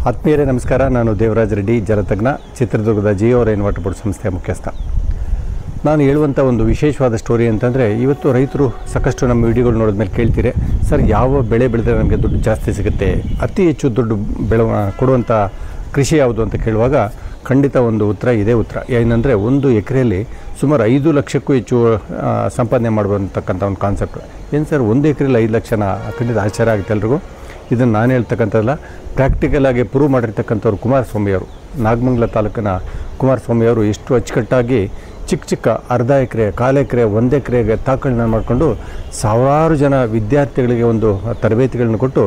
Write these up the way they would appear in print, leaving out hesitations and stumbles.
ಆತ್ಮೀಯರೇ ನಮಸ್ಕಾರ. ನಾನು ದೇವರಾಜ್ ರೆಡ್ಡಿ, ಜಲತಜ್ಞ, ಚಿತ್ರದುರ್ಗದ ಜಿಯೋ ರೈನ್ ವಾಟರ್ ಬೋರ್ಡ್ ಸಂಸ್ಥೆಯ ಮುಖ್ಯಸ್ಥ. ನಾನು ಹೇಳುವಂಥ ಒಂದು ವಿಶೇಷವಾದ ಸ್ಟೋರಿ ಅಂತಂದರೆ, ಇವತ್ತು ರೈತರು ಸಾಕಷ್ಟು ನಮ್ಮ ವಿಡಿಯೋಗಳು ನೋಡಿದ ಮೇಲೆ ಕೇಳ್ತೀರಿ, ಸರ್ ಯಾವ ಬೆಳೆ ಬೆಳೆದರೆ ನಮಗೆ ದುಡ್ಡು ಜಾಸ್ತಿ ಸಿಗುತ್ತೆ, ಅತಿ ಹೆಚ್ಚು ದುಡ್ಡು ಕೊಡುವಂಥ ಕೃಷಿ ಯಾವುದು ಅಂತ ಕೇಳುವಾಗ ಖಂಡಿತ ಒಂದು ಉತ್ತರ ಇದೇ ಉತ್ತರ. ಏನಂದರೆ, ಒಂದು ಎಕರೆಯಲ್ಲಿ ಸುಮಾರು 5 ಲಕ್ಷಕ್ಕೂ ಹೆಚ್ಚು ಸಂಪಾದನೆ ಮಾಡುವಂತಕ್ಕಂಥ ಒಂದು ಕಾನ್ಸೆಪ್ಟ್. ಏನು ಸರ್, 1 ಎಕರೆಯಲ್ಲಿ 5 ಲಕ್ಷನ? ಖಂಡಿತ ಆಶ್ಚರ್ಯ ಆಗುತ್ತೆ ಎಲ್ರಿಗೂ. ಇದನ್ನು ನಾನು ಹೇಳ್ತಕ್ಕಂಥದ್ದಲ್ಲ, ಪ್ರಾಕ್ಟಿಕಲಾಗಿ ಪ್ರೂವ್ ಮಾಡಿರ್ತಕ್ಕಂಥವ್ರು ಕುಮಾರಸ್ವಾಮಿಯವರು, ನಾಗಮಂಗಲ ತಾಲೂಕಿನ ಕುಮಾರಸ್ವಾಮಿಯವರು ಎಷ್ಟು ಅಚ್ಚುಕಟ್ಟಾಗಿ ಚಿಕ್ಕ ಅರ್ಧ ಎಕರೆ, 1/4 ಎಕರೆ, 1 ಎಕರೆಗೆ ತಾಕಳನ್ನ ಮಾಡಿಕೊಂಡು ಸಾವಿರಾರು ಜನ ವಿದ್ಯಾರ್ಥಿಗಳಿಗೆ ಒಂದು ತರಬೇತಿಗಳನ್ನು ಕೊಟ್ಟು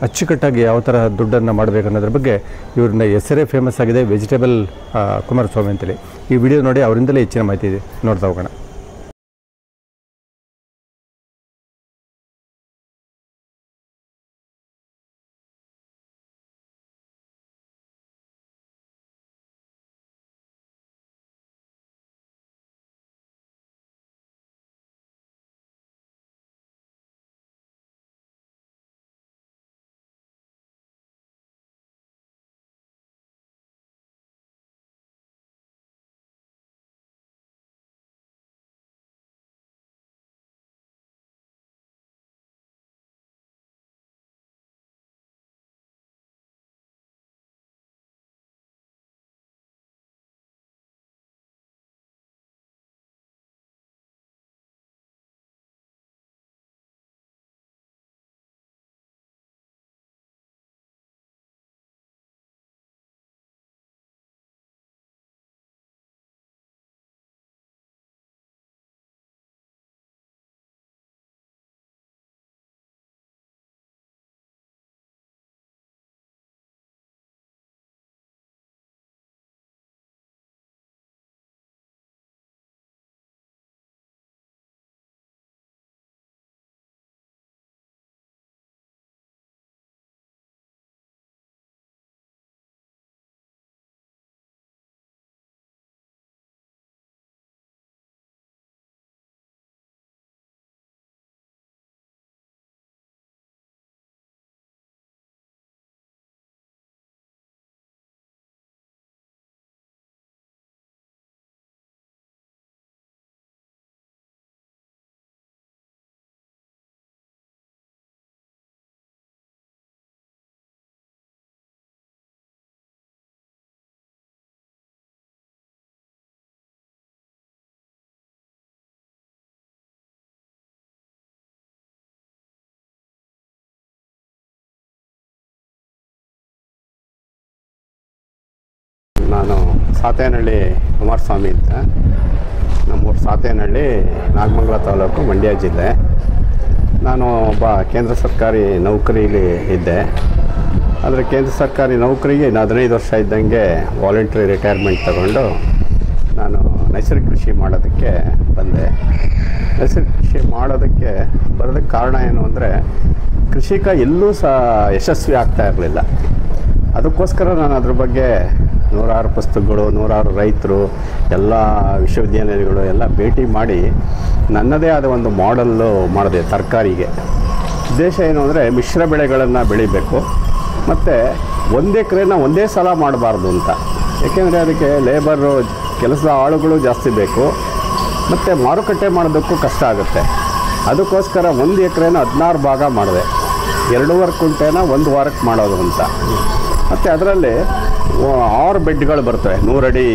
ಅಚ್ಚುಕಟ್ಟಾಗಿ ಯಾವ ಥರ ದುಡ್ಡನ್ನು ಮಾಡಬೇಕನ್ನೋದ್ರ ಬಗ್ಗೆ ಇವ್ರನ್ನ ಹೆಸರೇ ಫೇಮಸ್ ಆಗಿದೆ, ವೆಜಿಟೇಬಲ್ ಕುಮಾರಸ್ವಾಮಿ ಅಂತೇಳಿ. ಈ ವಿಡಿಯೋ ನೋಡಿ ಅವರಿಂದಲೇ ಹೆಚ್ಚಿನ ಮಾಹಿತಿ ಇದೆ, ನೋಡ್ತಾ ಹೋಗೋಣ. ನಾನು ಸಾತೇನಹಳ್ಳಿ ಕುಮಾರಸ್ವಾಮಿ ಅಂತ. ನಮ್ಮೂರು ಸಾತೇನಹಳ್ಳಿ, ನಾಗಮಂಗಲ ತಾಲೂಕು, ಮಂಡ್ಯ ಜಿಲ್ಲೆ. ನಾನು ಒಬ್ಬ ಕೇಂದ್ರ ಸರ್ಕಾರಿ ನೌಕರಿಲಿ ಇದ್ದೆ. ಆದರೆ ಕೇಂದ್ರ ಸರ್ಕಾರಿ ನೌಕರಿಗೆ ಇನ್ನು 15 ವರ್ಷ ಇದ್ದಂಗೆ ವಾಲಂಟ್ರಿ ರಿಟೈರ್ಮೆಂಟ್ ತಗೊಂಡು ನಾನು ನೈಸರ್ಗಿಕ ಕೃಷಿ ಮಾಡೋದಕ್ಕೆ ಬಂದೆ. ನೈಸರ್ಗಿಕ ಕೃಷಿ ಮಾಡೋದಕ್ಕೆ ಬರೋದಕ್ಕೆ ಕಾರಣ ಏನು ಅಂದರೆ, ಕೃಷಿಕ ಎಲ್ಲೂ ಸಹ ಯಶಸ್ವಿ ಆಗ್ತಾ ಇರಲಿಲ್ಲ. ಅದಕ್ಕೋಸ್ಕರ ನಾನು ಅದ್ರ ಬಗ್ಗೆ 100 ಪುಸ್ತಕಗಳು, 100 ರೈತರು, ಎಲ್ಲ ವಿಶ್ವವಿದ್ಯಾನಿಲಯಗಳು ಎಲ್ಲ ಭೇಟಿ ಮಾಡಿ ನನ್ನದೇ ಆದ ಒಂದು ಮಾಡೆಲ್ಲು ಮಾಡಿದೆ ತರಕಾರಿಗೆ. ಉದ್ದೇಶ ಏನು ಅಂದರೆ, ಮಿಶ್ರ ಬೆಳೆಗಳನ್ನು ಬೆಳಿಬೇಕು ಮತ್ತು 1 ಎಕರೆನ ಒಂದೇ ಸಲ ಮಾಡಬಾರ್ದು ಅಂತ. ಏಕೆಂದರೆ ಅದಕ್ಕೆ ಲೇಬರು, ಕೆಲಸದ ಆಳುಗಳು ಜಾಸ್ತಿ ಬೇಕು ಮತ್ತು ಮಾರುಕಟ್ಟೆ ಮಾಡೋದಕ್ಕೂ ಕಷ್ಟ ಆಗುತ್ತೆ. ಅದಕ್ಕೋಸ್ಕರ 1 ಎಕರೆನ 16 ಭಾಗ ಮಾಡಿದೆ. 2.5 ಕುಂಟೆನ 1 ವಾರಕ್ಕೆ ಮಾಡೋದು ಅಂತ. ಮತ್ತು ಅದರಲ್ಲಿ 6 ಬೆಡ್ಗಳು ಬರ್ತವೆ, 100 ಅಡಿ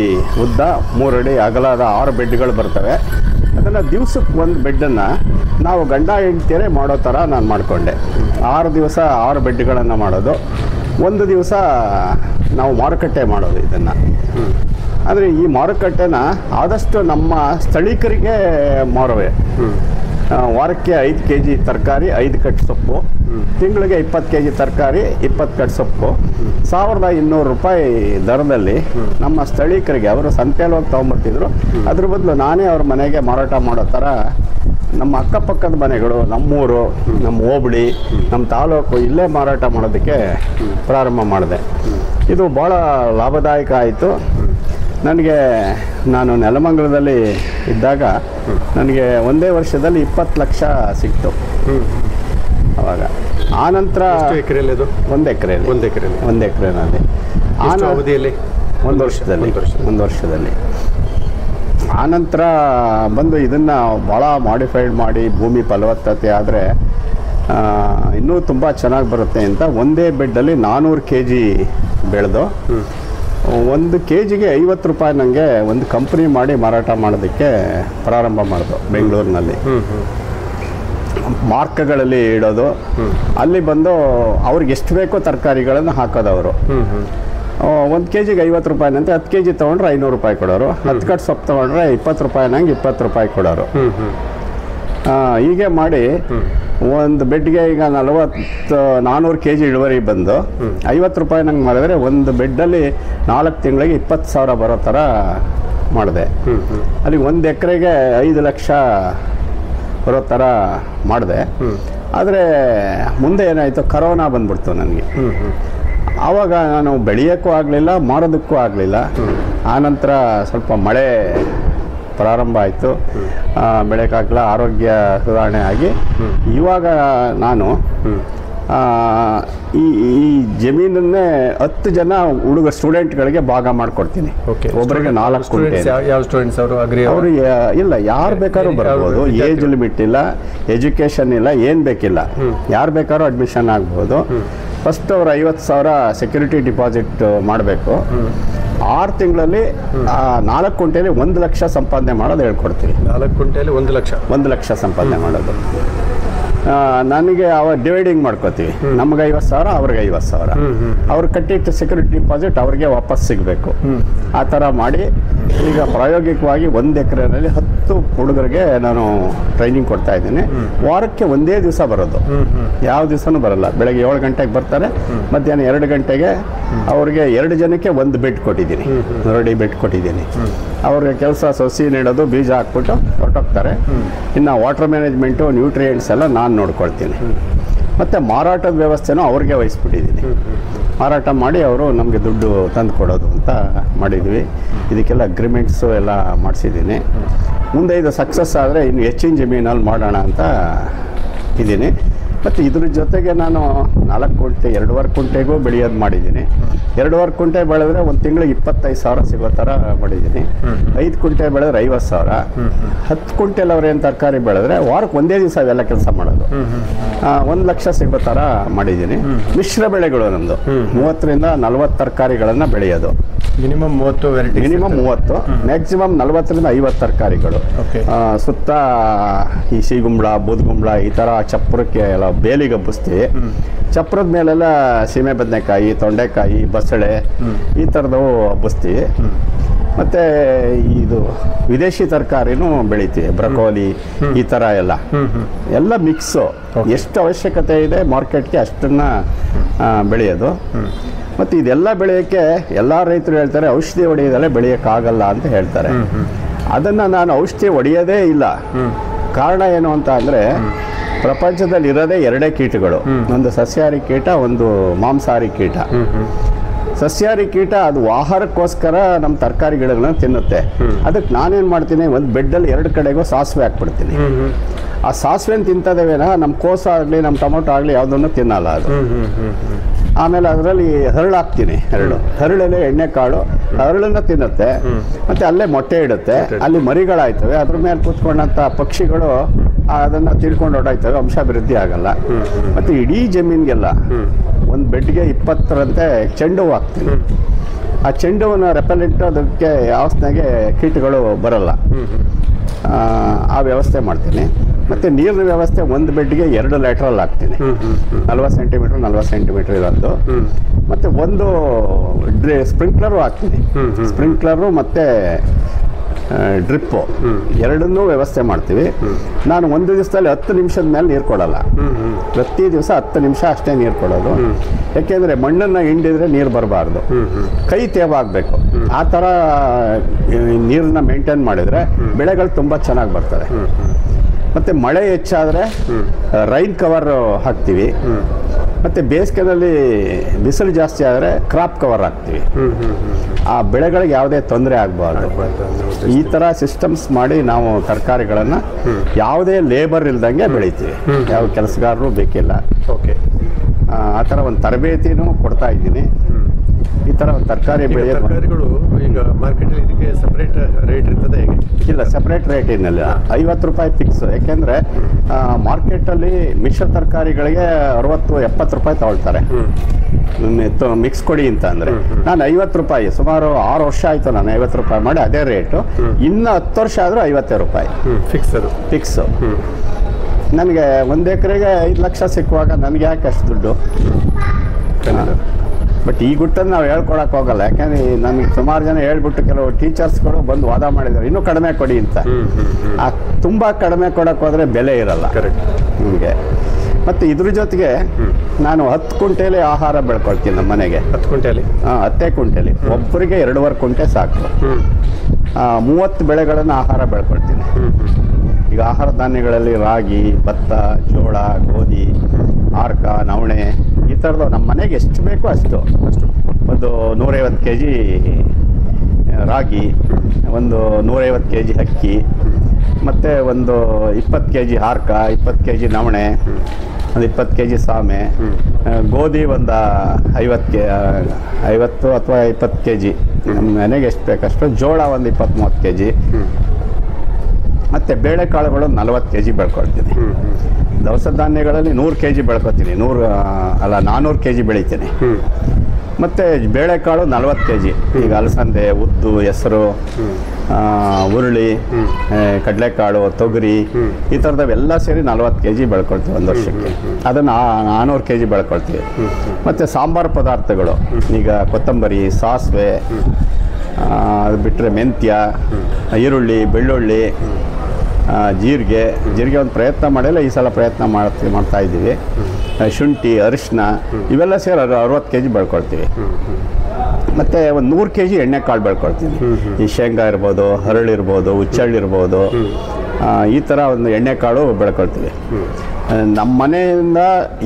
ಉದ್ದ, 3 ಅಡಿ ಅಗಲದ 6 ಬೆಡ್ಗಳು ಬರ್ತವೆ. ಅದನ್ನು ದಿವ್ಸಕ್ಕೆ 1 ಬೆಡ್ಡನ್ನು ನಾವು ಗಂಡ ಹೆಂಡ್ತಿಯರೇ ಮಾಡೋ ಥರ ನಾನು ಮಾಡಿಕೊಂಡೆ. 6 ದಿವಸ 6 ಬೆಡ್ಗಳನ್ನು ಮಾಡೋದು, 1 ದಿವಸ ನಾವು ಮಾರುಕಟ್ಟೆ ಮಾಡೋದು ಇದನ್ನು. ಆದರೆ ಈ ಮಾರುಕಟ್ಟೆನ ಆದಷ್ಟು ನಮ್ಮ ಸ್ಥಳೀಕರಿಗೆ ಮಾರುವೆ. ವಾರಕ್ಕೆ 5 kg ತರಕಾರಿ, 5 ಕಟ್ಟು ಸೊಪ್ಪು, ತಿಂಗಳಿಗೆ 20 kg ತರಕಾರಿ, 20 ಕಟ್ಟು ಸೊಪ್ಪು, 1200 ರೂಪಾಯಿ ದರದಲ್ಲಿ ನಮ್ಮ ಸ್ಥಳೀಕರಿಗೆ, ಅವರು ಸಂತೆಯಲ್ಲಿ ಹೋಗಿ ತೊಗೊಂಬರ್ತಿದ್ರು. ಅದ್ರ ಬದಲು ನಾನೇ ಅವ್ರ ಮನೆಗೆ ಮಾರಾಟ ಮಾಡೋ ಥರ ನಮ್ಮ ಅಕ್ಕಪಕ್ಕದ ಮನೆಗಳು, ನಮ್ಮೂರು, ನಮ್ಮ ಹೋಬಳಿ, ನಮ್ಮ ತಾಲೂಕು, ಇಲ್ಲೇ ಮಾರಾಟ ಮಾಡೋದಕ್ಕೆ ಪ್ರಾರಂಭ ಮಾಡಿದೆ. ಇದು ಭಾಳ ಲಾಭದಾಯಕ ಆಯಿತು ನನಗೆ. ನಾನು ನೆಲಮಂಗಲದಲ್ಲಿ ಇದ್ದಾಗ ನನಗೆ ಒಂದೇ ವರ್ಷದಲ್ಲಿ 20 ಲಕ್ಷ ಸಿಕ್ತು. ಆವಾಗ ಆನಂತರ ಎಷ್ಟು ಎಕರೆಯಲ್ಲಿ ಅದು? 1 ಎಕರೆಯಲ್ಲಿ. 1 ಎಕರೆಯಲ್ಲಿ. 1 ಎಕರೆನಲ್ಲಿ ಎಷ್ಟು ಅವಧಿಯಲ್ಲಿ? 1 ವರ್ಷದಲ್ಲಿ. 1 ವರ್ಷದಲ್ಲಿ. ಆನಂತರ ಬಂದು ಇದನ್ನು ಭಾಳ ಮಾಡಿಫೈಡ್ ಮಾಡಿ ಭೂಮಿ ಫಲವತ್ತತೆ ಆದರೆ ಇನ್ನೂ ತುಂಬ ಚೆನ್ನಾಗಿ ಬರುತ್ತೆ ಅಂತ ಒಂದೇ ಬೆಡ್ಡಲ್ಲಿ 400 kg ಬೆಳೆದು 1 kgಗೆ 50 ರೂಪಾಯಿ ನನಗೆ ಒಂದು ಕಂಪ್ನಿ ಮಾಡಿ ಮಾರಾಟ ಮಾಡೋದಕ್ಕೆ ಪ್ರಾರಂಭ ಮಾಡಿದ್ರು ಬೆಂಗಳೂರಿನಲ್ಲಿ. ಮಾರ್ಕ್ಗಳಲ್ಲಿ ಇಡೋದು, ಅಲ್ಲಿ ಬಂದು ಅವ್ರಿಗೆ ಎಷ್ಟು ಬೇಕೋ ತರಕಾರಿಗಳನ್ನು ಹಾಕೋದು ಅವರು. 1 kgಗೆ 50 ರೂಪಾಯಿನಂತೆ 10 kg ತೊಗೊಂಡ್ರೆ 500 ರೂಪಾಯಿ ಕೊಡೋರು. 10 ಕಟ್ಟು ಸೊಪ್ಪು ತೊಗೊಂಡ್ರೆ 20 ರೂಪಾಯಿ ನಂಗೆ 20 ರೂಪಾಯಿ ಕೊಡೋರು. ಹೀಗೆ ಮಾಡಿ ಒಂದು ಬೆಡ್ಗೆ ಈಗ 400 kg ಇಳುವರಿ ಬಂದು 50 ರೂಪಾಯಿ ನಂಗೆ ಮಾಡಿದ್ರೆ ಒಂದು ಬೆಡ್ಡಲ್ಲಿ 4 ತಿಂಗಳಿಗೆ 20,000 ಬರೋ ಥರ ಮಾಡಿದೆ. ಅಲ್ಲಿ 1 ಎಕರೆಗೆ 5 ಲಕ್ಷ ಬರೋ ಥರ ಮಾಡಿದೆ. ಆದರೆ ಮುಂದೆ ಏನಾಯಿತು, ಕರೋನಾ ಬಂದ್ಬಿಡ್ತು ನನಗೆ. ಆವಾಗ ನಾನು ಬೆಳೆಯೋಕ್ಕೂ ಆಗಲಿಲ್ಲ, ಮಾರೋದಕ್ಕೂ ಆಗಲಿಲ್ಲ. ಆನಂತರ ಸ್ವಲ್ಪ ಮಳೆ ಪ್ರಾರಂಭ ಆಯಿತು, ಬೆಳೆಯೋಕ್ಕಾಗಲ್ಲ, ಆರೋಗ್ಯ ಸುಧಾರಣೆ ಆಗಿ ಇವಾಗ ನಾನು ಈ ಜಮೀನನ್ನೇ 10 ಜನ ಹುಡುಗ ಸ್ಟೂಡೆಂಟ್ಗಳಿಗೆ ಭಾಗ ಮಾಡಿಕೊಡ್ತೀನಿ. ಒಬ್ಬರಿಗೆ 4 ಕುಂಟೆ. ಯಾವ ಸ್ಟೂಡೆಂಟ್ಸ್ ಅವರು? ಅವರು ಇಲ್ಲ, ಯಾರು ಬೇಕಾದ್ರೂ ಬರ್ಬೋದು, ಏಜ್ ಲಿಮಿಟ್ ಇಲ್ಲ, ಎಜುಕೇಷನ್ ಇಲ್ಲ, ಏನು ಬೇಕಿಲ್ಲ, ಯಾರು ಬೇಕಾದ್ರೂ ಅಡ್ಮಿಷನ್ ಆಗ್ಬೋದು. ಫಸ್ಟ್ ಅವ್ರು 50,000 ಸೆಕ್ಯೂರಿಟಿ ಡಿಪಾಸಿಟ್ ಮಾಡಬೇಕು. 6 ತಿಂಗಳಲ್ಲಿ 4 ಕುಂಟೆಯಲ್ಲಿ 1 ಲಕ್ಷ ಸಂಪಾದನೆ ಮಾಡೋದು ಹೇಳ್ಕೊಡ್ತೀವಿ. 4 ಕುಂಟೆಯಲ್ಲಿ 1 ಲಕ್ಷ ಸಂಪಾದನೆ ಮಾಡೋದು. ನನಗೆ ಅವ ಡಿವೈಡಿಂಗ್ ಮಾಡ್ಕೋತೀವಿ. ನಮ್ಗೆ 50,000, ಅವ್ರಿಗೆ 50,000. ಅವ್ರು ಕಟ್ಟಿಟ್ಟು ಸೆಕ್ಯೂರಿಟಿ ಡಿಪಾಸಿಟ್ ಅವ್ರಿಗೆ ವಾಪಸ್ ಸಿಗಬೇಕು. ಆ ಥರ ಮಾಡಿ ಈಗ ಪ್ರಾಯೋಗಿಕವಾಗಿ 1 ಎಕರೆನಲ್ಲಿ 10 ಹುಡುಗರಿಗೆ ನಾನು ಟ್ರೈನಿಂಗ್ ಕೊಡ್ತಾ ಇದ್ದೀನಿ. ವಾರಕ್ಕೆ ಒಂದೇ ದಿವಸ ಬರೋದು, ಯಾವ ದಿವಸನೂ ಬರಲ್ಲ. ಬೆಳಗ್ಗೆ 7 ಗಂಟೆಗೆ ಬರ್ತಾರೆ, ಮಧ್ಯಾಹ್ನ 2 ಗಂಟೆಗೆ ಅವ್ರಿಗೆ 2 ಜನಕ್ಕೆ 1 ಬೆಡ್ ಕೊಟ್ಟಿದ್ದೀನಿ, ರೆಡಿ ಬೆಡ್ ಕೊಟ್ಟಿದ್ದೀನಿ. ಅವ್ರಿಗೆ ಕೆಲಸ ಸಸಿ ನೆಡೋದು, ಬೀಜ ಹಾಕ್ಬಿಟ್ಟು ಹೊರಟೋಗ್ತಾರೆ. ಇನ್ನು ವಾಟರ್ ಮ್ಯಾನೇಜ್ಮೆಂಟು, ನ್ಯೂಟ್ರಿಯೆಂಟ್ಸ್ ಎಲ್ಲ ನಾನು ನೋಡ್ಕೊಳ್ತೀನಿ. ಮತ್ತು ಮಾರಾಟದ ವ್ಯವಸ್ಥೆನೂ ಅವ್ರಿಗೆ ವಹಿಸ್ಬಿಟ್ಟಿದ್ದೀನಿ. ಮಾರಾಟ ಮಾಡಿ ಅವರು ನಮಗೆ ದುಡ್ಡು ತಂದು ಕೊಡೋದು ಅಂತ ಮಾಡಿದ್ವಿ. ಇದಕ್ಕೆಲ್ಲ ಅಗ್ರಿಮೆಂಟ್ಸು ಎಲ್ಲ ಮಾಡಿಸಿದ್ದೀನಿ. ಮುಂದೆ ಇದು ಸಕ್ಸಸ್ ಆದರೆ ಇನ್ನು ಹೆಚ್ಚಿನ ಜಮೀನಲ್ಲಿ ಮಾಡೋಣ ಅಂತ ಇದ್ದೀನಿ. ಮತ್ತು ಇದ್ರ ಜೊತೆಗೆ ನಾನು 4 ಕುಂಟೆ, 2.5 ಕುಂಟೆಗೂ ಬೆಳೆಯೋದು ಮಾಡಿದ್ದೀನಿ. 2.5 ಕುಂಟೆ ಬೆಳೆದ್ರೆ 1 ತಿಂಗಳಿಗೆ 25,000 ಸಿಗೋ ಥರ ಮಾಡಿದ್ದೀನಿ. 5 ಕುಂಟೆ ಬೆಳೆದ್ರೆ 50,000. 10 ಕುಂಟೆಲಿ ಅವ್ರು ಏನು ತರಕಾರಿ ಬೆಳೆದ್ರೆ ವಾರಕ್ಕೆ ಒಂದೇ ದಿವಸ ಅವೆಲ್ಲ ಕೆಲಸ ಮಾಡೋದು. 1 ಲಕ್ಷ ಸಿಗೋ ಥರ ಮಾಡಿದ್ದೀನಿ. ಮಿಶ್ರ ಬೆಳೆಗಳು ನಮ್ಮದು 30ರಿಂದ 40 ತರಕಾರಿಗಳನ್ನು ಬೆಳೆಯೋದು. Minimum 30 variety. ಮಿನಿಮಮ್ 30, ಮ್ಯಾಕ್ಸಿಮಮ್ 40ರಿಂದ 50 ತರಕಾರಿಗಳು. ಸುತ್ತ ಈ ಸಿಗುಂಬಳ, ಬೂದ್ಗುಂಬಳ, ಈ ಥರ ಚಪ್ಪರಕ್ಕೆ ಎಲ್ಲ ಬೇಲಿಗೆ ಹಬ್ಬಿಸ್ತೀವಿ. ಚಪ್ಪರದ ಮೇಲೆಲ್ಲ ಸೀಮೆ ಬದನೆಕಾಯಿ, ತೊಂಡೆಕಾಯಿ, ಬಸಳೆ ಈ ಥರದವು ಹಬ್ಬಿಸ್ತೀವಿ. ಮತ್ತು ಇದು ವಿದೇಶಿ ತರಕಾರಿನೂ ಬೆಳಿತೀವಿ, ಬ್ರಕೋಲಿ ಈ ಥರ ಎಲ್ಲ ಮಿಕ್ಸು. ಎಷ್ಟು ಅವಶ್ಯಕತೆ ಇದೆ ಮಾರ್ಕೆಟ್ಗೆ ಅಷ್ಟನ್ನು ಬೆಳೆಯೋದು. ಮತ್ತು ಇದೆಲ್ಲ ಬೆಳೆಯೋಕ್ಕೆ ಎಲ್ಲ ರೈತರು ಹೇಳ್ತಾರೆ ಔಷಧಿ ಹೊಡೆಯೋದಲ್ಲೇ ಬೆಳೆಯೋಕ್ಕಾಗಲ್ಲ ಅಂತ ಹೇಳ್ತಾರೆ. ಅದನ್ನು ನಾನು ಔಷಧಿ ಹೊಡೆಯೋದೇ ಇಲ್ಲ. ಕಾರಣ ಏನು ಅಂತ ಅಂದರೆ, ಪ್ರಪಂಚದಲ್ಲಿ ಇರೋದೇ 2 ಕೀಟಗಳು, ಒಂದು ಸಸ್ಯಾಹಾರಿ ಕೀಟ, ಒಂದು ಮಾಂಸಾಹಾರಿ ಕೀಟ. ಸಸ್ಯಾಹಾರಿ ಕೀಟ ಅದು ಆಹಾರಕ್ಕೋಸ್ಕರ ನಮ್ಮ ತರಕಾರಿಗಳನ್ನ ತಿನ್ನುತ್ತೆ. ಅದಕ್ಕೆ ನಾನೇನು ಮಾಡ್ತೀನಿ, ಒಂದು ಬೆಡ್ಡಲ್ಲಿ 2 ಕಡೆಗೂ ಸಾಸಿವೆ ಹಾಕ್ಬಿಡ್ತೀನಿ. ಆ ಸಾಸಿವೆನ ತಿಂತದೇವೇನ ನಮ್ಮ ಕೋಸ ಆಗಲಿ, ನಮ್ಮ ಟೊಮೊಟೊ ಆಗಲಿ ಯಾವುದನ್ನು ತಿನ್ನಲ್ಲ ಅದು. ಆಮೇಲೆ ಅದರಲ್ಲಿ ಹರಳು ಹಾಕ್ತೀನಿ. ಹರಳಲ್ಲಿ ಎಣ್ಣೆ ಕಾಳು, ಹರಳನ್ನು ತಿನ್ನುತ್ತೆ. ಮತ್ತು ಅಲ್ಲೇ ಮೊಟ್ಟೆ ಇಡುತ್ತೆ, ಅಲ್ಲಿ ಮರಿಗಳಾಯ್ತವೆ. ಅದ್ರ ಮೇಲೆ ಕೂತ್ಕೊಂಡಂಥ ಪಕ್ಷಿಗಳು ಅದನ್ನು ತಿಳ್ಕೊಂಡು ಹೊಡಾಯ್ತವೆ, ವಂಶಾಭಿವೃದ್ಧಿ ಆಗಲ್ಲ. ಮತ್ತು ಇಡೀ ಜಮೀನಿಗೆಲ್ಲ ಒಂದು ಬೆಡ್ಗೆ 20ರಂತೆ ಚೆಂಡು ಹೂವು ಹಾಕ್ತೀನಿ. ಆ ಚೆಂಡು ಹೂವಿನ ರೆಪೆಲೆಂಟ್ ಅದಕ್ಕೆ ಯಾವಸ್ನಾಗೆ ಕೀಟಗಳು ಬರಲ್ಲ, ಆ ವ್ಯವಸ್ಥೆ ಮಾಡ್ತೀನಿ. ಮತ್ತು ನೀರಿನ ವ್ಯವಸ್ಥೆ ಒಂದು ಬೆಡ್ಗೆ 2 ಲ್ಯಾಟ್ರಲ್ ಹಾಕ್ತೀನಿ, 40 ಸೆಂಟಿಮೀಟ್ರ್ 40 ಸೆಂಟಿಮೀಟ್ರ್ ಇರೋದು. ಮತ್ತು ಒಂದು ಸ್ಪ್ರಿಂಕ್ಲರು ಹಾಕ್ತೀನಿ. ಸ್ಪ್ರಿಂಕ್ಲರು ಮತ್ತು ಡ್ರಿಪ್ಪು ಎರಡನ್ನೂ ವ್ಯವಸ್ಥೆ ಮಾಡ್ತೀವಿ. ನಾನು ಒಂದು ದಿವಸದಲ್ಲಿ 10 ನಿಮಿಷದ ಮೇಲೆ ನೀರು ಕೊಡಲ್ಲ. ಪ್ರತಿ ದಿವಸ 10 ನಿಮಿಷ ಅಷ್ಟೇ ನೀರು ಕೊಡೋದು. ಯಾಕೆಂದರೆ ಮಣ್ಣನ್ನು ಹಿಂಡಿದ್ರೆ ನೀರು ಬರಬಾರ್ದು, ಕೈ ತೇವಾಗಬೇಕು. ಆ ಥರ ನೀರನ್ನ ಮೇಂಟೈನ್ ಮಾಡಿದರೆ ಬೆಳೆಗಳು ತುಂಬ ಚೆನ್ನಾಗಿ ಬರ್ತವೆ. ಮತ್ತು ಮಳೆ ಹೆಚ್ಚಾದರೆ ರೈನ್ ಕವರ್ ಹಾಕ್ತೀವಿ. ಮತ್ತು ಬೇಸಿಗೆನಲ್ಲಿ ಬಿಸಿಲು ಜಾಸ್ತಿ ಆದರೆ ಕ್ರಾಪ್ ಕವರ್ ಹಾಕ್ತೀವಿ. ಆ ಬೆಳೆಗಳಿಗೆ ಯಾವುದೇ ತೊಂದರೆ ಆಗಬಾರ್ದು. ಈ ಥರ ಸಿಸ್ಟಮ್ಸ್ ಮಾಡಿ ನಾವು ತರಕಾರಿಗಳನ್ನು ಯಾವುದೇ ಲೇಬರ್ ಇಲ್ದಂಗೆ ಬೆಳಿತೀವಿ. ಯಾವ ಕೆಲಸಗಾರರು ಬೇಕಿಲ್ಲ. ಓಕೆ. ಆ ಥರ ಒಂದು ತರಬೇತಿನೂ ಕೊಡ್ತಾ ಇದ್ದೀನಿ. ಈ ಥರ ಒಂದು ತರಕಾರಿ ಬೆಳೆಯೋದು ತರಕಾರಿಗಳು ಈಗ ಮಾರ್ಕೆಟಲ್ಲಿ ಇದಕ್ಕೆ ಸಪ್ರೇಟ್ ರೇಟ್ ಇರ್ತದೆ ಹೇಗೆ? ಇಲ್ಲ, ಸಪ್ರೇಟ್ ರೇಟ್ ಏನಿಲ್ಲ, 50 ರೂಪಾಯಿ ಫಿಕ್ಸ್. ಯಾಕೆಂದರೆ ಮಾರ್ಕೆಟಲ್ಲಿ ಮಿಶ್ರ ತರಕಾರಿಗಳಿಗೆ 60-70 ರೂಪಾಯಿ ತಗೊಳ್ತಾರೆ ಮಿಕ್ಸ್ ಕೊಡಿ ಅಂತ ಅಂದರೆ. ನಾನು 50 ರೂಪಾಯಿ, ಸುಮಾರು 6 ವರ್ಷ ಆಯಿತು ನಾನು 50 ರೂಪಾಯಿ ಮಾಡಿ ಅದೇ ರೇಟು. ಇನ್ನು 10 ವರ್ಷ ಆದರೂ 50 ರೂಪಾಯಿ ಫಿಕ್ಸ್. ಅದು ಫಿಕ್ಸು. ನನಗೆ 1 ಎಕರೆಗೆ 5 ಲಕ್ಷ ಸಿಕ್ಕುವಾಗ ನನಗೆ ಯಾಕೆ ಅಷ್ಟು ದುಡ್ಡು? ಬಟ್ ಈ ಗುಟ್ಟನ್ನು ನಾವು ಹೇಳ್ಕೊಳಕ್ಕೆ ಹೋಗಲ್ಲ. ಯಾಕೆಂದರೆ ನನಗೆ ಸುಮಾರು ಜನ ಹೇಳ್ಬಿಟ್ಟು ಕೆಲವು ಟೀಚರ್ಸ್ಗಳು ಬಂದು ವಾದ ಮಾಡಿದ್ದಾರೆ ಇನ್ನೂ ಕಡಿಮೆ ಕೊಡಿ ಅಂತ. ತುಂಬ ಕಡಿಮೆ ಕೊಡೋಕ್ಕೆ ಹೋದರೆ ಬೆಲೆ ಇರಲ್ಲ ನಿಮಗೆ. ಮತ್ತು ಇದ್ರ ಜೊತೆಗೆ ನಾನು 10 ಕುಂಟೆಲಿ ಆಹಾರ ಬೆಳ್ಕೊಳ್ತೀನಿ ನಮ್ಮ ಮನೆಗೆ. 10 ಕುಂಟೆಲಿ? 10 ಕುಂಟೆಲಿ ಒಬ್ಬರಿಗೆ 2.5 ಕುಂಟೆ ಸಾಕು. 30 ಬೆಳೆಗಳನ್ನು ಆಹಾರ ಬೆಳ್ಕೊಳ್ತೀನಿ. ಈಗ ಆಹಾರ ಧಾನ್ಯಗಳಲ್ಲಿ ರಾಗಿ, ಭತ್ತ, ಜೋಳ, ಗೋಧಿ, ಆರ್ಕ, ನವಣೆ ಈ ಥರದ್ದು ನಮ್ಮ ಮನೆಗೆ ಎಷ್ಟು ಬೇಕೋ ಅಷ್ಟು. ಒಂದು 150 kg ರಾಗಿ, ಒಂದು 150 kg ಅಕ್ಕಿ, ಮತ್ತು ಒಂದು 20 kg ಆರ್ಕ, 20 kg ನವಣೆ, ಒಂದು 20 kg ಸಾಮೆ, ಗೋಧಿ ಒಂದು 50 ಅಥವಾ 20 kg ನಮ್ಮ ಮನೆಗೆ ಎಷ್ಟು ಬೇಕಷ್ಟು, ಜೋಳ ಒಂದು 20-30 kg, ಮತ್ತು ಬೇಳೆಕಾಳುಗಳು 40 kg ಬೆಳ್ಕೊಳ್ತೀನಿ. ದವಸ ಧಾನ್ಯಗಳಲ್ಲಿ 100 kg ಬೆಳ್ಕೊತೀನಿ, 400 kg ಬೆಳಿತೀನಿ. ಮತ್ತು ಬೇಳೆಕಾಳು 40 kg. ಈಗ ಅಲಸಂದೆ, ಉದ್ದು, ಹೆಸರು, ಹುರುಳಿ, ಕಡಲೆಕಾಳು, ತೊಗರಿ ಈ ಥರದವೆಲ್ಲ ಸೇರಿ 40 kg ಬೆಳ್ಕೊಳ್ತೀವಿ ಒಂದು ವರ್ಷಕ್ಕೆ. ಅದನ್ನು 400 kg ಬೆಳ್ಕೊಳ್ತೀವಿ. ಮತ್ತು ಸಾಂಬಾರು ಪದಾರ್ಥಗಳು ಈಗ ಕೊತ್ತಂಬರಿ, ಸಾಸಿವೆ, ಅದು ಬಿಟ್ಟರೆ ಮೆಂತ್ಯ, ಈರುಳ್ಳಿ, ಬೆಳ್ಳುಳ್ಳಿ, ಜೀರಿಗೆ ಒಂದು ಪ್ರಯತ್ನ ಮಾಡಿಲ್ಲ, ಈ ಸಲ ಪ್ರಯತ್ನ ಮಾಡ್ತಾ ಇದ್ದೀವಿ. ಶುಂಠಿ, ಅರಿಶಿನ ಇವೆಲ್ಲ ಸೇರಿ 60 kg ಬೆಳ್ಕೊಳ್ತೀವಿ. ಮತ್ತು ಒಂದು 100 kg ಎಣ್ಣೆಕಾಳು ಬೆಳ್ಕೊಳ್ತೀವಿ. ಈ ಶೇಂಗಾ ಇರ್ಬೋದು, ಹರಳಿರ್ಬೋದು, ಹುಚ್ಚಳ್ಳಿರ್ಬೋದು, ಈ ಥರ ಒಂದು ಎಣ್ಣೆಕಾಳು ಬೆಳ್ಕೊಳ್ತೀವಿ. ನಮ್ಮ ಮನೆಯಿಂದ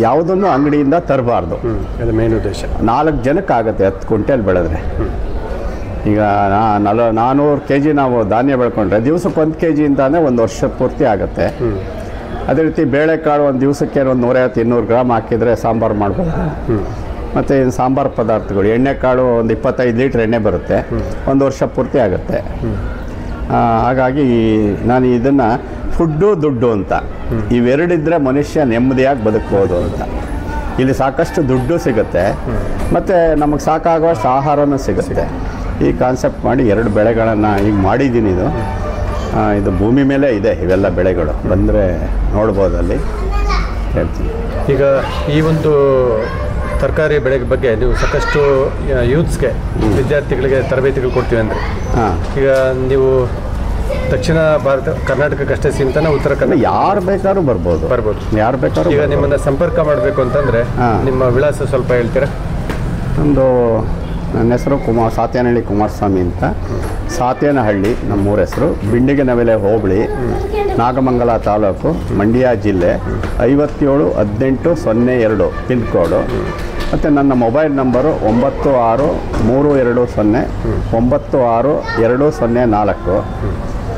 ಯಾವುದನ್ನು ಅಂಗಡಿಯಿಂದ ತರಬಾರ್ದು. ಅದು ಮೇನ್ ಉದ್ದೇಶ. 4 ಜನಕ್ಕೆ ಆಗುತ್ತೆ 10 ಕುಂಟೆಲ್ ಬೆಳೆದ್ರೆ. ಈಗ 400 kg ನಾವು ಧಾನ್ಯ ಬೆಳ್ಕೊಂಡ್ರೆ ದಿವಸಕ್ಕೆ 1 kg ಅಂತಾನೆ ಒಂದು ವರ್ಷ ಪೂರ್ತಿ ಆಗುತ್ತೆ. ಅದೇ ರೀತಿ ಬೇಳೆಕಾಳು ಒಂದು ದಿವಸಕ್ಕೆ ಒಂದು 150-200 ಗ್ರಾಮ್ ಹಾಕಿದರೆ ಸಾಂಬಾರು ಮಾಡ್ಬೋದು. ಮತ್ತು ಇನ್ನು ಸಾಂಬಾರು ಪದಾರ್ಥಗಳು ಎಣ್ಣೆಕಾಳು ಒಂದು 25 ಲೀಟ್ರ್ ಎಣ್ಣೆ ಬರುತ್ತೆ, ಒಂದು ವರ್ಷ ಪೂರ್ತಿ ಆಗುತ್ತೆ. ಹಾಗಾಗಿ ನಾನು ಇದನ್ನು ಫುಡ್ಡು ದುಡ್ಡು ಅಂತ ಇವೆರಡಿದ್ರೆ ಮನುಷ್ಯ ನೆಮ್ಮದಿಯಾಗಿ ಬದುಕ್ಬೋದು ಅಂತ. ಇಲ್ಲಿ ಸಾಕಷ್ಟು ದುಡ್ಡು ಸಿಗುತ್ತೆ ಮತ್ತು ನಮಗೆ ಸಾಕಾಗುವಷ್ಟು ಆಹಾರನೂ ಸಿಗುತ್ತೆ. ಈ ಕಾನ್ಸೆಪ್ಟ್ ಮಾಡಿ 2 ಬೆಳೆಗಳನ್ನು ಈಗ ಮಾಡಿದ್ದೀನಿ. ಇದು ಭೂಮಿ ಮೇಲೆ ಇದೆ ಇವೆಲ್ಲ ಬೆಳೆಗಳು, ಬಂದರೆ ನೋಡ್ಬೋದು ಅಲ್ಲಿ ಹೇಳ್ತೀನಿ. ಈಗ ಈ ಒಂದು ತರಕಾರಿ ಬೆಳೆ ಬಗ್ಗೆ ನೀವು ಸಾಕಷ್ಟು ಯೂತ್ಸ್ಗೆ, ವಿದ್ಯಾರ್ಥಿಗಳಿಗೆ ತರಬೇತಿಗಳು ಕೊಡ್ತೀವಿ ಅಂದರೆ, ಈಗ ನೀವು ದಕ್ಷಿಣ ಭಾರತ ಕರ್ನಾಟಕಕ್ಕಷ್ಟೇ ಸೀಮಿತನ, ಉತ್ತರ ಕನ್ನಡ ಯಾರು ಬೇಕಾದ್ರೂ ಬರ್ಬೋದು, ಯಾರು ಬೇಕಾದ್ರೂ. ಈಗ ನಿಮ್ಮನ್ನು ಸಂಪರ್ಕ ಮಾಡಬೇಕು ಅಂತಂದರೆ ನಿಮ್ಮ ವಿಳಾಸ ಸ್ವಲ್ಪ ಹೇಳ್ತೀರಾ? ನನ್ನ ಹೆಸರು ಸಾತೇನಹಳ್ಳಿ ಕುಮಾರಸ್ವಾಮಿ ಅಂತ. ಸಾತೇನಹಳ್ಳಿ ನಮ್ಮೂರ ಹೆಸರು. ಬಿಂಡಿಗೆನವಿಲೆ ಹೋಬಳಿ, ನಾಗಮಂಗಲ ತಾಲೂಕು, ಮಂಡ್ಯ ಜಿಲ್ಲೆ, 571802 ಪಿನ್ ಕೋಡು. ಮತ್ತು ನನ್ನ ಮೊಬೈಲ್ ನಂಬರು 9620962004.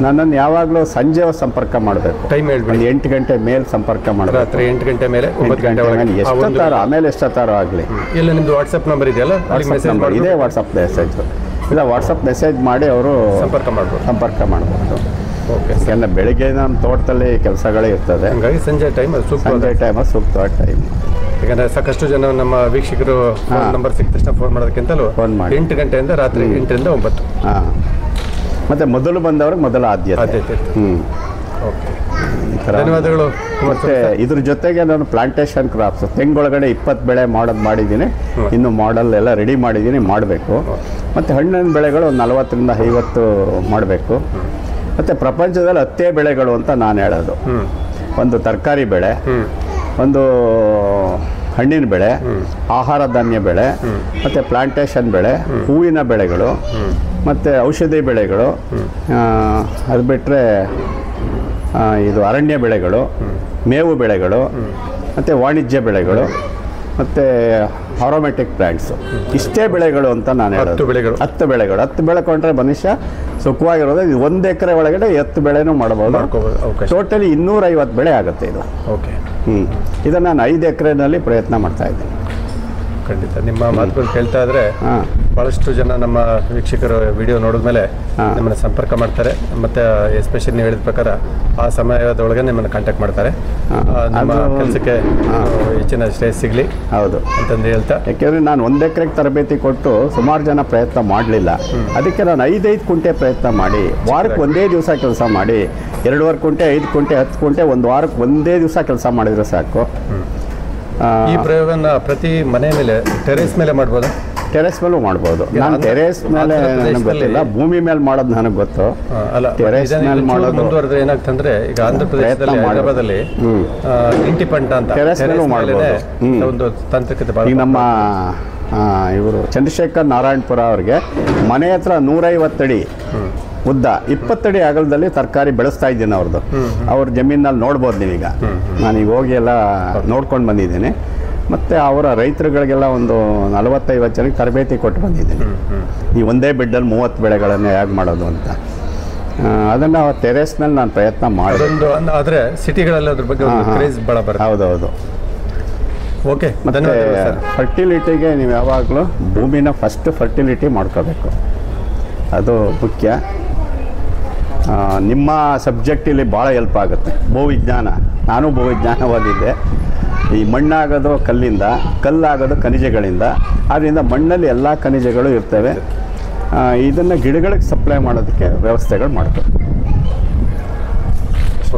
ನನ್ನನ್ನು ಯಾವಾಗಲೂ ಸಂಜೆ ಸಂಪರ್ಕ ಮಾಡಬೇಕು. ಟೈಮ್ ಹೇಳ್ಬಿಡಿ. 8 ಗಂಟೆ ಮೇಲೆ ಸಂಪರ್ಕ ಮಾಡಬೇಕು. ರಾತ್ರಿ 8 ಗಂಟೆ ಮೇಲೆ 9 ಗಂಟೆ ಎಷ್ಟೊತ್ತಾರೋ ಆಮೇಲೆ ಎಷ್ಟೊತ್ತಾರೋ ಆಗಲಿ. ಇಲ್ಲ, ನಿಮ್ಮದು ವಾಟ್ಸಪ್ ನಂಬರ್ ಇದೆಯಲ್ಲ, ಇದೇ ವಾಟ್ಸಪ್ ಮೆಸೇಜ್ ಇಲ್ಲ, ವಾಟ್ಸಪ್ ಮೆಸೇಜ್ ಮಾಡಿ ಅವರು ಸಂಪರ್ಕ ಮಾಡ್ಬೋದು. ಓಕೆ. ಯಾಕೆಂದರೆ ಬೆಳಿಗ್ಗೆ ನಮ್ಮ ತೋಟದಲ್ಲಿ ಕೆಲಸಗಳೇ ಇರ್ತದೆ, ಹಾಗಾಗಿ ಸಂಜೆ ಟೈಮ್ ಸೂಕ್ತವಾದ ಟೈಮ್. ಯಾಕಂದರೆ ಸಾಕಷ್ಟು ಜನ ನಮ್ಮ ವೀಕ್ಷಕರು ನಂಬರ್ ಸಿಕ್ಕ ತಕ್ಷಣ ಫೋನ್ ಮಾಡೋದಕ್ಕಿಂತಲೂ ಫೋನ್ ಮಾಡಿ 8 ಗಂಟೆಯಿಂದ ರಾತ್ರಿ 8ರಿಂದ 9. ಮತ್ತು ಮೊದಲು ಬಂದವ್ರಿಗೆ ಮೊದಲ ಆದ್ಯತೆ. ಧನ್ಯವಾದಗಳು. ಮತ್ತು ಇದ್ರ ಜೊತೆಗೆ ನಾನು ಪ್ಲಾಂಟೇಶನ್ ಕ್ರಾಪ್ಸ್ ತೆಂಗೊಳಗಡೆ 20 ಬೆಳೆ ಮಾಡಿದ್ದೀನಿ. ಇನ್ನು ಮಾಡೆಲ್ ಎಲ್ಲ ರೆಡಿ ಮಾಡಿದ್ದೀನಿ, ಮಾಡಬೇಕು. ಮತ್ತು ಹಣ್ಣಿನ ಬೆಳೆಗಳು 40ರಿಂದ 50 ಮಾಡಬೇಕು. ಮತ್ತು ಪ್ರಪಂಚದಲ್ಲಿ 10 ಬೆಳೆಗಳು ಅಂತ ನಾನು ಹೇಳೋದು. ಒಂದು ತರಕಾರಿ ಬೆಳೆ, ಒಂದು ಹಣ್ಣಿನ ಬೆಳೆ, ಆಹಾರ ಧಾನ್ಯ ಬೆಳೆ, ಮತ್ತು ಪ್ಲಾಂಟೇಶನ್ ಬೆಳೆ, ಹೂವಿನ ಬೆಳೆಗಳು, ಮತ್ತು ಔಷಧಿ ಬೆಳೆಗಳು, ಅದು ಬಿಟ್ಟರೆ ಇದು ಅರಣ್ಯ ಬೆಳೆಗಳು, ಮೇವು ಬೆಳೆಗಳು, ಮತ್ತು ವಾಣಿಜ್ಯ ಬೆಳೆಗಳು, ಮತ್ತು ಆರೋಮೆಟಿಕ್ ಪ್ಲಾಂಟ್ಸ್. ಇಷ್ಟೇ ಬೆಳೆಗಳು ಅಂತ ನಾನು ಹೇಳೋದು. 10 ಬೆಳೆಗಳು. 10 ಬೆಳೆಗಳು. 10 ಬೆಳೆ ಕೊಂಡ್ರೆ ಮನುಷ್ಯ ಸುಖವಾಗಿರೋದು. ಇದು 1 ಎಕರೆ ಒಳಗಡೆ 10 ಬೆಳೆನೂ ಮಾಡಬಹುದು. ಟೋಟಲಿ 250 ಬೆಳೆ ಆಗುತ್ತೆ ಇದು. ಓಕೆ. ಇದನ್ನು ನಾನು 5 ಎಕರೆನಲ್ಲಿ ಪ್ರಯತ್ನ ಮಾಡ್ತಾ ಇದ್ದೀನಿ. ಖಂಡಿತ ನಿಮ್ಮ ಮಾತುಗಳು ಕೇಳ್ತಾ ಇದ್ರೆ ಬಹಳಷ್ಟು ಜನ ನಮ್ಮ ವೀಕ್ಷಕರು ವಿಡಿಯೋ ನೋಡಿದ್ಮೇಲೆ ನಿಮ್ಮನ್ನು ಸಂಪರ್ಕ ಮಾಡ್ತಾರೆ. ಮತ್ತೆ ಎಸ್ಪೆಷಲಿ ನೀವು ಹೇಳಿದ ಪ್ರಕಾರ ಆ ಸಮಯದೊಳಗೆ ನಿಮ್ಮನ್ನು ಕಾಂಟ್ಯಾಕ್ಟ್ ಮಾಡ್ತಾರೆ. ನಮ್ಮ ಕೆಲಸಕ್ಕೆ ಹೆಚ್ಚಿನ ಶ್ರೇಯಸ್ ಸಿಗಲಿ. ಹೌದು ಅಂತಂದು ಹೇಳ್ತಾ, ಯಾಕೆಂದರೆ ನಾನು 1 ಎಕರೆಗೆ ತರಬೇತಿ ಕೊಟ್ಟು ಸುಮಾರು ಜನ ಪ್ರಯತ್ನ ಮಾಡಲಿಲ್ಲ. ಅದಕ್ಕೆ ನಾನು 5 ಕುಂಟೆ ಪ್ರಯತ್ನ ಮಾಡಿ ವಾರಕ್ಕೆ ಒಂದೇ ದಿವಸ ಕೆಲಸ ಮಾಡಿ 2.5 ಕುಂಟೆ 5 ಕುಂಟೆ 10 ಕುಂಟೆ ಒಂದು ವಾರಕ್ಕೆ ಒಂದೇ ದಿವಸ ಕೆಲಸ ಮಾಡಿದರೆ ಸಾಕು. ಈ ಪ್ರಯೋಗನ ಪ್ರತಿ ಮನೆ ಮೇಲೆ ಟೆರೇಸ್ ಮೇಲೆ ಮಾಡ್ಬೋದಾ? ಟೆರೇಸ್ ಮೇಲೂ ಮಾಡ್ಬೋದು. ನಾನು ಟೆರೇಸ್ ಮೇಲೆ ನನಗೆ ಗೊತ್ತಿಲ್ಲ, ಭೂಮಿ ಮೇಲೆ ಮಾಡೋದು ನನಗೆ ಗೊತ್ತು. ಅಲ್ಲ, ಟೆರೇಸ್ ಮೇಲೆ ಮಾಡೋದು ಮುಂದುವರೆದ್ರೆ ಏನಾಗ್ತಂದ್ರೆ ಈಗ ಆಂಧ್ರ ಪ್ರದೇಶದಲ್ಲಿ ಹೈದರಾಬಾದಲ್ಲಿ ಇಂಟಿ ಪಂಟ ಅಂತ ಟೆರೇಸ್ ಮೇಲೂ ಮಾಡ್ಬೋದು. ಒಂದು ತಾಂತ್ರಿಕತೆ. ಈಗ ನಮ್ಮ ಇವರು ಚಂದ್ರಶೇಖರ್ ನಾರಾಯಣಪುರ ಅವ್ರಿಗೆ ಮನೆ ಹತ್ರ 150 ಅಡಿ ಉದ್ದ 20 ಅಡಿ ಅಗಲದಲ್ಲಿ ತರಕಾರಿ ಬೆಳೆಸ್ತಾ ಇದ್ದೀನಿ ಅವ್ರದ್ದು. ಅವ್ರ ಜಮೀನಲ್ಲಿ ನೋಡ್ಬೋದು ನೀವೀಗ. ನಾನೀಗ ಹೋಗಿ ಎಲ್ಲ ನೋಡ್ಕೊಂಡು ಬಂದಿದ್ದೀನಿ. ಮತ್ತು ಅವರ ರೈತರುಗಳಿಗೆಲ್ಲ ಒಂದು 40-50 ಜನಕ್ಕೆ ತರಬೇತಿ ಕೊಟ್ಟು ಬಂದಿದ್ದೀನಿ. ಈ ಒಂದೇ ಬೆಡ್ಡಲ್ಲಿ 30 ಬೆಳೆಗಳನ್ನು ಹೇಗೆ ಮಾಡೋದು ಅಂತ. ಅದನ್ನು ಟೆರೇಸ್ ಮೇಲೆ ನಾನು ಪ್ರಯತ್ನ ಮಾಡೋದು. ಆದರೆ ಸಿಟಿಗಳಲ್ಲಿ ಅದ್ರ ಬಗ್ಗೆ ಕ್ರೇಜ್ ಭಾಳ ಬರುತ್ತೆ. ಹೌದೌದು. ಓಕೆ. ಮತ್ತು ಫರ್ಟಿಲಿಟಿಗೆ ನೀವು ಯಾವಾಗಲೂ ಭೂಮಿನ ಫಸ್ಟ್ ಫರ್ಟಿಲಿಟಿ ಮಾಡ್ಕೋಬೇಕು, ಅದು ಮುಖ್ಯ. ನಿಮ್ಮ ಸಬ್ಜೆಕ್ಟಲ್ಲಿ ಭಾಳ ಹೆಲ್ಪ್ ಆಗುತ್ತೆ. ಭೂವಿಜ್ಞಾನ, ನಾನು ಭೂವಿಜ್ಞಾನ ಓದಿದ್ದೆ. ಈ ಮಣ್ಣಾಗೋದು ಕಲ್ಲಿಂದ, ಕಲ್ಲಾಗೋದು ಖನಿಜಗಳಿಂದ. ಆದ್ದರಿಂದ ಮಣ್ಣಲ್ಲಿ ಎಲ್ಲ ಖನಿಜಗಳು ಇರ್ತವೆ. ಇದನ್ನು ಗಿಡಗಳಿಗೆ ಸಪ್ಲೈ ಮಾಡೋದಕ್ಕೆ ವ್ಯವಸ್ಥೆಗಳು ಮಾಡ್ಬೇಕು.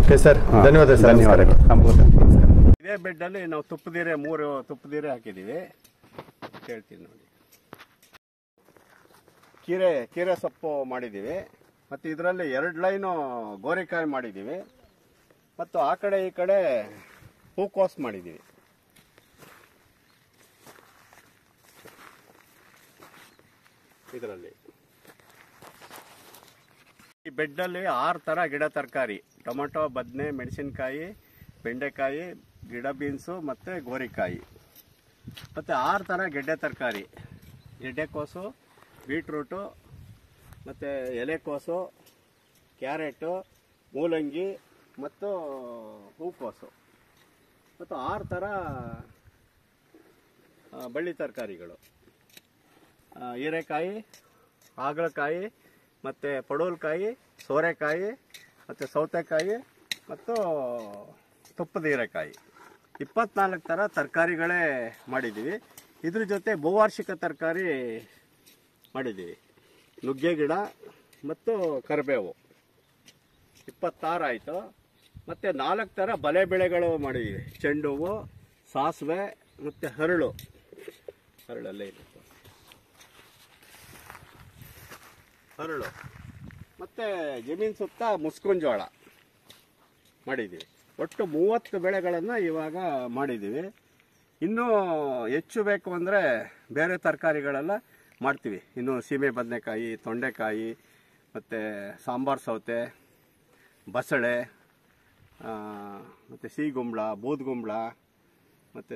ಓಕೆ ಸರ್, ಧನ್ಯವಾದ ಸರ್. ಧನ್ಯವಾದಗಳು. ನಮಗೂ ನಮಸ್ಕಾರ. ಇದೇ ಬೆಡ್ಡಲ್ಲಿ ನಾವು ತುಪ್ಪದೀರೆ 3 ತುಪ್ಪದೀರೆ ಹಾಕಿದ್ದೀವಿ. ಹೇಳ್ತೀನಿ ನೋಡಿ. ಕೀರೆ ಸೊಪ್ಪು ಮಾಡಿದ್ದೀವಿ. ಮತ್ತು ಇದರಲ್ಲಿ 2 ಲೈನು ಗೋರಿಕಾಯಿ ಮಾಡಿದ್ದೀವಿ. ಮತ್ತು ಆ ಕಡೆ ಈ ಕಡೆ ಹೂಕೋಸು ಮಾಡಿದ್ದೀವಿ. ಇದರಲ್ಲಿ ಈ ಬೆಡ್ಡಲ್ಲಿ 6 ಥರ ಗಿಡ ತರಕಾರಿ: ಟೊಮೆಟೊ, ಬದನೆ, ಮೆಣಸಿನಕಾಯಿ, ಬೆಂಡೆಕಾಯಿ, ಗಿಡ ಬೀನ್ಸು ಮತ್ತು ಗೋರಿಕಾಯಿ. ಮತ್ತು 6 ಥರ ಗೆಡ್ಡೆ ತರಕಾರಿ: ಗೆಡ್ಡೆಕೋಸು, ಬೀಟ್ರೂಟು, ಮತ್ತು ಎಲೆಕೋಸು, ಕ್ಯಾರೆಟು, ಮೂಲಂಗಿ ಮತ್ತು ಹೂಕೋಸು. ಮತ್ತು 6 ಥರ ಬಳ್ಳಿ ತರಕಾರಿಗಳು: ಹೀರೆಕಾಯಿ, ಹಾಗಲಕಾಯಿ, ಮತ್ತು ಪಡವಲಕಾಯಿ, ಸೋರೆಕಾಯಿ, ಮತ್ತು ಸೌತೆಕಾಯಿ ಮತ್ತು ತುಪ್ಪದ ಹೀರೆಕಾಯಿ. 24 ಥರ ತರಕಾರಿಗಳೇ ಮಾಡಿದ್ದೀವಿ. ಇದ್ರ ಜೊತೆ ಬಹುವಾರ್ಷಿಕ ತರಕಾರಿ ಮಾಡಿದ್ದೀವಿ: ನುಗ್ಗೆ ಗಿಡ ಮತ್ತು ಕರಿಬೇವು. 26 ಆಯಿತು. ಮತ್ತು 4 ಥರ ಬಲೆ ಬೆಳೆಗಳು ಮಾಡಿದ್ದೀವಿ: ಚೆಂಡು ಹೂವು, ಸಾಸಿವೆ ಮತ್ತು ಹರಳಲ್ಲೇ ಇದೆ ಹರಳು. ಮತ್ತು ಜಮೀನು ಸುತ್ತ ಮುಸ್ಕಿನ ಜೋಳ ಮಾಡಿದ್ದೀವಿ. ಒಟ್ಟು 30 ಬೆಳೆಗಳನ್ನು ಇವಾಗ ಮಾಡಿದ್ದೀವಿ. ಇನ್ನೂ ಹೆಚ್ಚು ಬೇಕು ಅಂದರೆ ಬೇರೆ ತರಕಾರಿಗಳೆಲ್ಲ ಮಾಡ್ತೀವಿ. ಇನ್ನು ಸೀಮೆ ಬದನೆಕಾಯಿ, ತೊಂಡೆಕಾಯಿ, ಮತ್ತು ಸಾಂಬಾರು ಸೌತೆ, ಬಸಳೆ, ಮತ್ತು ಸಿಗುಂಬಳ, ಬೂದ್ಗುಂಬಳ, ಮತ್ತು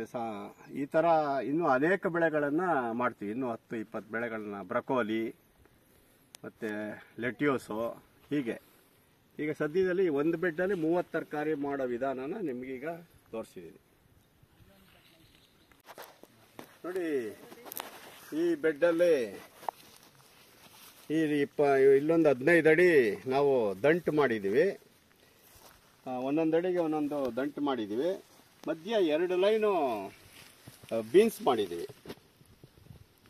ಈ ಥರ ಇನ್ನೂ ಅನೇಕ ಬೆಳೆಗಳನ್ನು ಮಾಡ್ತೀವಿ. ಇನ್ನೂ 10-20 ಬೆಳೆಗಳನ್ನ, ಬ್ರಕೋಲಿ ಮತ್ತು ಲೆಟ್ಯೂಸು. ಹೀಗೆ ಈಗ ಸದ್ಯದಲ್ಲಿ ಒಂದು ಬೆಡ್ಡಲ್ಲಿ 30 ತರಕಾರಿ ಮಾಡೋ ವಿಧಾನನ ನಿಮಗೀಗ ತೋರಿಸಿದ್ದೀನಿ ನೋಡಿ. ಈ ಬೆಡ್ಡಲ್ಲಿ ಇಲ್ಲೊಂದು 15 ಅಡಿ ನಾವು ದಂಟು ಮಾಡಿದ್ದೀವಿ. ಒಂದೊಂದು ಅಡಿಗೆ ಒಂದೊಂದು ದಂಟು ಮಾಡಿದ್ದೀವಿ. ಮಧ್ಯ 2 ಲೈನು ಬೀನ್ಸ್ ಮಾಡಿದ್ದೀವಿ.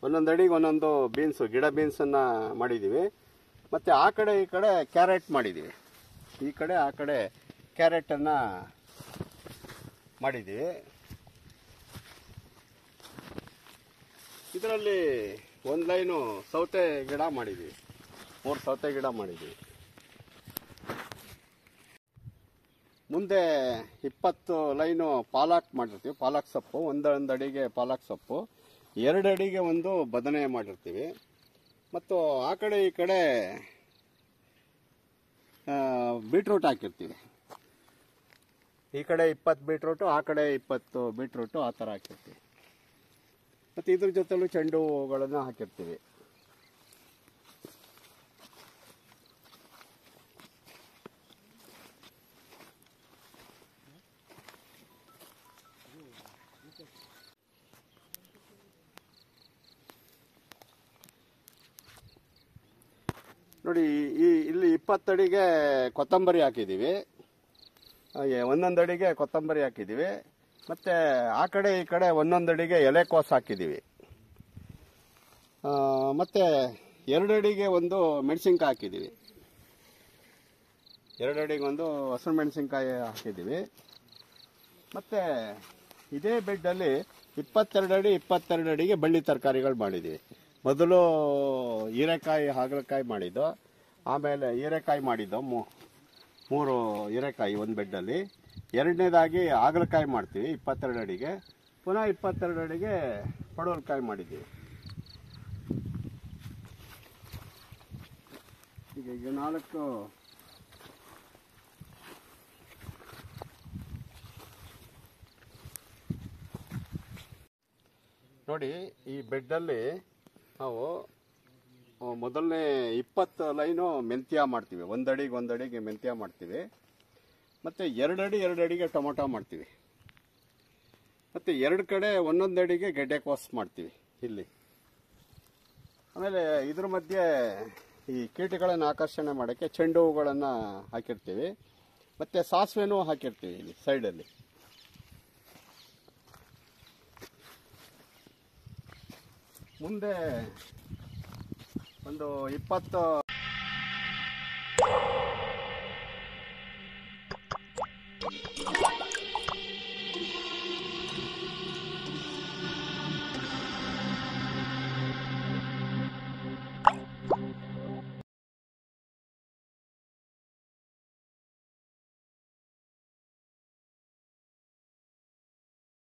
ಒಂದೊಂದು ಅಡಿಗೆ ಒಂದೊಂದು ಬೀನ್ಸು, ಗಿಡ ಬೀನ್ಸನ್ನು ಮಾಡಿದ್ದೀವಿ. ಮತ್ತು ಆ ಕಡೆ ಈ ಕಡೆ ಕ್ಯಾರೆಟ್ ಮಾಡಿದ್ದೀವಿ. ಈ ಕಡೆ ಆ ಕಡೆ ಕ್ಯಾರೆಟನ್ನು ಮಾಡಿದ್ದೀವಿ. ಇದರಲ್ಲಿ 1 ಲೈನು ಸೌತೆ ಗಿಡ ಮಾಡಿದ್ದೀವಿ. 3 ಸೌತೆ ಗಿಡ ಮಾಡಿದ್ದೀವಿ. ಮುಂದೆ 20 ಲೈನು ಪಾಲಕ್ ಮಾಡಿರ್ತೀವಿ. ಪಾಲಕ್ ಸೊಪ್ಪು, ಒಂದೊಂದು ಅಡಿಗೆ ಪಾಲಕ್ ಸೊಪ್ಪು, 2 ಅಡಿಗೆ ಒಂದು ಬದನೆ ಮಾಡಿರ್ತೀವಿ. ಮತ್ತು ಆ ಕಡೆ ಈ ಕಡೆ ಬೀಟ್ರೂಟ್ ಹಾಕಿರ್ತೀವಿ. ಈ ಕಡೆ 20 ಬೀಟ್ರೂಟು, ಆ ಕಡೆ 20 ಬೀಟ್ರೂಟು, ಆ ಥರ ಹಾಕಿರ್ತೀವಿ. ಮತ್ತು ಇದ್ರ ಜೊತೆಲೂ ಚೆಂಡು ಹೂಗಳನ್ನು ಹಾಕಿರ್ತೀವಿ. ನೋಡಿ, ಇಲ್ಲಿ 20 ಅಡಿಗೆ ಕೊತ್ತಂಬರಿ ಹಾಕಿದ್ದೀವಿ, ಒಂದೊಂದು ಅಡಿಗೆ ಕೊತ್ತಂಬರಿ ಹಾಕಿದ್ದೀವಿ. ಮತ್ತು ಆ ಕಡೆ ಈ ಕಡೆ ಒಂದೊಂದು ಅಡಿಗೆ ಎಲೆಕೋಸು ಹಾಕಿದ್ದೀವಿ. ಮತ್ತು 2 ಅಡಿಗೆ ಒಂದು ಮೆಣಸಿನ್ಕಾಯಿ ಹಾಕಿದ್ದೀವಿ. 2 ಅಡಿಗೆ ಒಂದು ಹಸಿರು ಮೆಣಸಿನ್ಕಾಯಿ ಹಾಕಿದ್ದೀವಿ. ಮತ್ತು ಇದೇ ಬೆಡ್ಡಲ್ಲಿ 22 ಅಡಿಗೆ ಬಳ್ಳಿ ತರಕಾರಿಗಳು ಮಾಡಿದ್ದೀವಿ. ಮೊದಲು ಹೀರೆಕಾಯಿ ಹಾಗಲಕಾಯಿ ಮಾಡಿದ್ದು, ಆಮೇಲೆ ಹೀರೆಕಾಯಿ ಮಾಡಿದ್ದು 3 ಹೀರೆಕಾಯಿ ಒಂದು ಬೆಡ್ಡಲ್ಲಿ. ಎರಡನೇದಾಗಿ ಹಾಗಲಕಾಯಿ ಮಾಡ್ತೀವಿ 22 ಅಡಿಗೆ, ಪುನಃ 22 ಅಡಿಗೆ ಪಡವಲಕಾಯಿ ಮಾಡಿದ್ದೀವಿ. ಈಗ 4 ನೋಡಿ, ಈ ಬೆಡ್ಡಲ್ಲಿ ನಾವು ಮೊದಲನೇ 20 ಲೈನು ಮೆಂತ್ಯ ಮಾಡ್ತೀವಿ. 1 ಅಡಿಗೆ ಮೆಂತ್ಯ ಮಾಡ್ತೀವಿ. ಮತ್ತು 2 ಅಡಿಗೆ ಟೊಮೊಟೊ ಮಾಡ್ತೀವಿ. ಮತ್ತು 2 ಕಡೆ 1 ಅಡಿಗೆ ಗೆಡ್ಡೆಕೋಸು ಮಾಡ್ತೀವಿ ಇಲ್ಲಿ. ಆಮೇಲೆ ಇದ್ರ ಮಧ್ಯೆ ಈ ಕೀಟಗಳನ್ನು ಆಕರ್ಷಣೆ ಮಾಡೋಕ್ಕೆ ಚೆಂಡು ಹೂಗಳನ್ನು ಹಾಕಿರ್ತೀವಿ. ಮತ್ತು ಸಾಸಿವೆನೂ ಹಾಕಿರ್ತೀವಿ ಇಲ್ಲಿ ಸೈಡಲ್ಲಿ. ಮುಂದೆ ಒಂದು 20